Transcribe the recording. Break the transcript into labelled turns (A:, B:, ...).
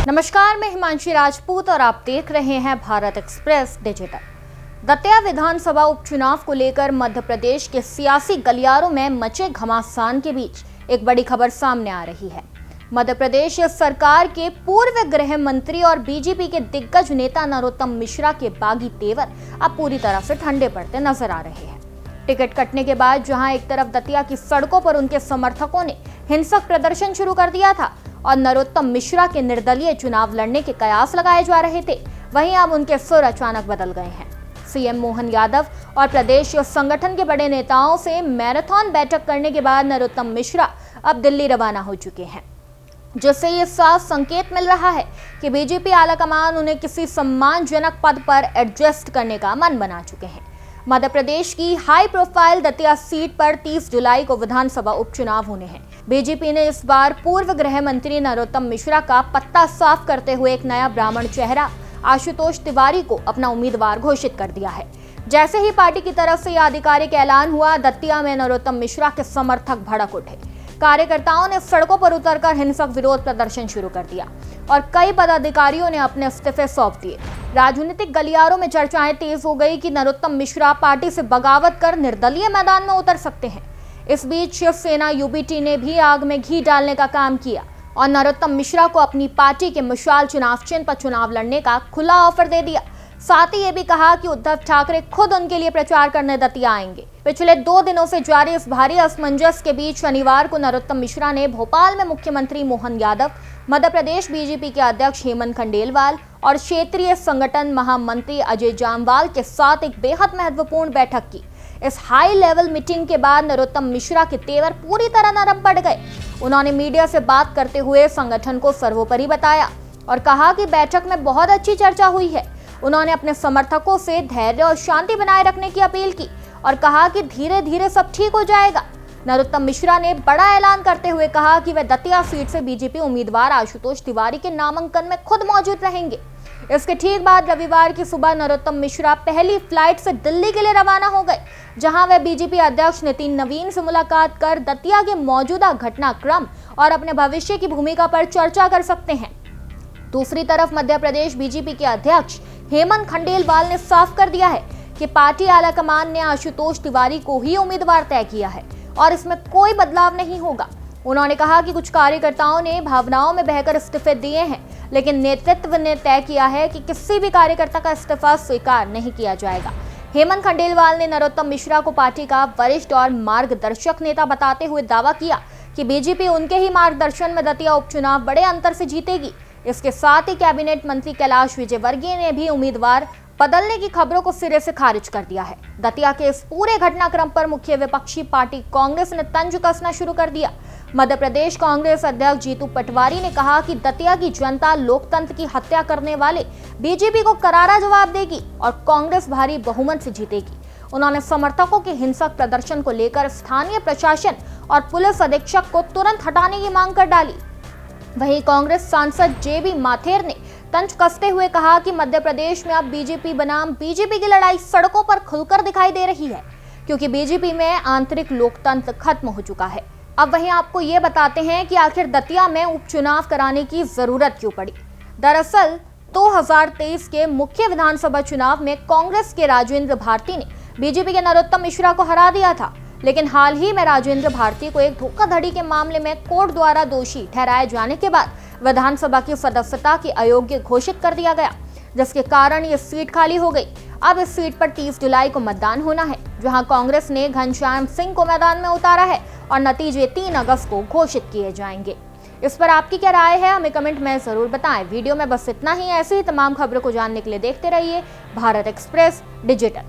A: नमस्कार, मैं हिमांशी राजपूत और आप देख रहे हैं भारत एक्सप्रेस डिजिटल। दतिया विधानसभा उपचुनाव को लेकर मध्य प्रदेश के सियासी गलियारों में मचे घमासान के बीच एक बड़ी खबर सामने आ रही है। मध्य प्रदेश सरकार के पूर्व गृह मंत्री और बीजेपी के दिग्गज नेता नरोत्तम मिश्रा के बागी तेवर अब पूरी तरह से ठंडे पड़ते नजर आ रहे हैं। टिकट कटने के बाद जहां एक तरफ दतिया की सड़कों पर उनके समर्थकों ने हिंसक प्रदर्शन शुरू कर दिया था और नरोत्तम मिश्रा के निर्दलीय चुनाव लड़ने के कयास लगाए जा रहे थे, वहीं अब उनके सुर अचानक बदल गए हैं। सीएम मोहन यादव और प्रदेश संगठन के बड़े नेताओं से मैराथन बैठक करने के बाद नरोत्तम मिश्रा अब दिल्ली रवाना हो चुके हैं, जिससे ये साफ संकेत मिल रहा है कि बीजेपी आलाकमान उन्हें किसी सम्मानजनक पद पर एडजस्ट करने का मन बना चुके हैं। मध्य प्रदेश की हाई प्रोफाइल दतिया सीट पर 30 जुलाई को विधानसभा उपचुनाव होने हैं। बीजेपी ने इस बार पूर्व गृह मंत्री नरोत्तम मिश्रा का पत्ता साफ करते हुए एक नया ब्राह्मण चेहरा आशुतोष तिवारी को अपना उम्मीदवार घोषित कर दिया है। जैसे ही पार्टी की तरफ से यह आधिकारिक ऐलान हुआ, दतिया में नरोत्तम मिश्रा के समर्थक भड़क उठे। कार्यकर्ताओं ने सड़कों पर उतरकर हिंसक विरोध प्रदर्शन शुरू कर दिया और कई पदाधिकारियों ने अपने इस्तीफे सौंप दिए। राजनीतिक गलियारों में चर्चाएं तेज हो गई कि नरोत्तम मिश्रा पार्टी से बगावत कर निर्दलीय मैदान में उतर सकते हैं। इस बीच शिवसेना यूबीटी ने भी आग में घी डालने का काम किया और नरोत्तम मिश्रा को अपनी पार्टी के मशाल चुनाव चिन्ह पर चुनाव लड़ने का खुला ऑफर दे दिया। साथ ही ये भी कहा कि उद्धव ठाकरे खुद उनके लिए प्रचार करने दतिया आएंगे। पिछले 2 दिनों से जारी इस भारी असमंजस के बीच शनिवार को नरोत्तम मिश्रा ने भोपाल में मुख्यमंत्री मोहन यादव, मध्य प्रदेश बीजेपी के अध्यक्ष हेमंत खंडेलवाल और क्षेत्रीय संगठन महामंत्री अजय जामवाल के साथ एक बेहद महत्वपूर्ण बैठक की। इस हाई लेवल मीटिंग के बाद नरोत्तम मिश्रा के तेवर पूरी तरह नरम पड़ गए। उन्होंने मीडिया से बात करते हुए संगठन को सर्वोपरि बताया और कहा कि बैठक में बहुत अच्छी चर्चा हुई है। उन्होंने अपने समर्थकों से धैर्य और शांति बनाए रखने की अपील की और कहा कि धीरे धीरे सब ठीक हो जाएगा। नरोत्तम मिश्रा ने बड़ा ऐलान करते हुए कहा कि वे दतिया सीट से बीजेपी उम्मीदवार आशुतोष तिवारी के नामांकन में खुद मौजूद रहेंगे। इसके ठीक बाद रविवार की सुबह नरोत्तम मिश्रा पहली फ्लाइट से दिल्ली के लिए रवाना हो गए, जहां वे बीजेपी अध्यक्ष नितिन नवीन से मुलाकात कर दतिया के मौजूदा घटनाक्रम और अपने भविष्य की भूमिका पर चर्चा कर सकते हैं। दूसरी तरफ मध्य प्रदेश बीजेपी के अध्यक्ष हेमंत खंडेलवाल ने साफ कर दिया है कि पार्टी आलाकमान ने आशुतोष तिवारी को ही उम्मीदवार तय किया है और इसमें कोई बदलाव नहीं होगा। उन्होंने कहा कि कुछ कार्यकर्ताओं ने भावनाओं में बहकर इस्तीफे दिए हैं, लेकिन नेतृत्व ने तय किया है कि किसी भी कार्यकर्ता का इस्तीफा स्वीकार नहीं किया जाएगा। हेमंत खंडेलवाल ने नरोत्तम मिश्रा को पार्टी का वरिष्ठ और मार्गदर्शक नेता बताते हुए दावा किया कि बीजेपी उनके ही मार्गदर्शन में दतिया उपचुनाव बड़े अंतर से जीतेगी। इसके साथ ही कैबिनेट मंत्री कैलाश विजयवर्गीय ने भी उम्मीदवार बदलने की खबरों को सिरे से खारिज कर दिया है। दतिया के इस पूरे घटनाक्रम पर मुख्य विपक्षी पार्टी कांग्रेस ने तंज कसना शुरू कर दिया। मध्य प्रदेश कांग्रेस अध्यक्ष जीतू पटवारी ने कहा कि दतिया की जनता लोकतंत्र की हत्या करने वाले बीजेपी को करारा जवाब देगी और कांग्रेस भारी बहुमत से जीतेगी। उन्होंने समर्थकों के हिंसक प्रदर्शन को लेकर स्थानीय प्रशासन और पुलिस अधीक्षक को तुरंत हटाने की मांग कर डाली। वहीं कांग्रेस सांसद जेबी माथेर ने तंज कसते हुए कहा कि मध्य प्रदेश में अब बीजेपी बनाम बीजेपी की लड़ाई सड़कों पर खुलकर दिखाई दे रही है, क्योंकि बीजेपी में आंतरिक लोकतंत्र खत्म हो चुका है। अब वहीं आपको ये बताते हैं कि आखिर दतिया में उपचुनाव कराने की जरूरत क्यों पड़ी। दरअसल 2023 के मुख्य विधानसभा चुनाव में कांग्रेस के राजेंद्र भारती ने बीजेपी के नरोत्तम मिश्रा को हरा दिया था, लेकिन हाल ही में राजेंद्र भारती को एक धोखाधड़ी के मामले में कोर्ट द्वारा दोषी ठहराए जाने के बाद विधानसभा की सदस्यता की अयोग्य घोषित कर दिया गया, जिसके कारण ये सीट खाली हो गई। अब इस सीट पर 30 जुलाई को मतदान होना है, जहां कांग्रेस ने घनश्याम सिंह को मैदान में उतारा है और नतीजे 3 अगस्त को घोषित किए जाएंगे। इस पर आपकी क्या राय है, हमें कमेंट में जरूर बताएं। वीडियो में बस इतना ही। ऐसे ही तमाम खबरों को जानने के लिए देखते रहिए भारत एक्सप्रेस डिजिटल।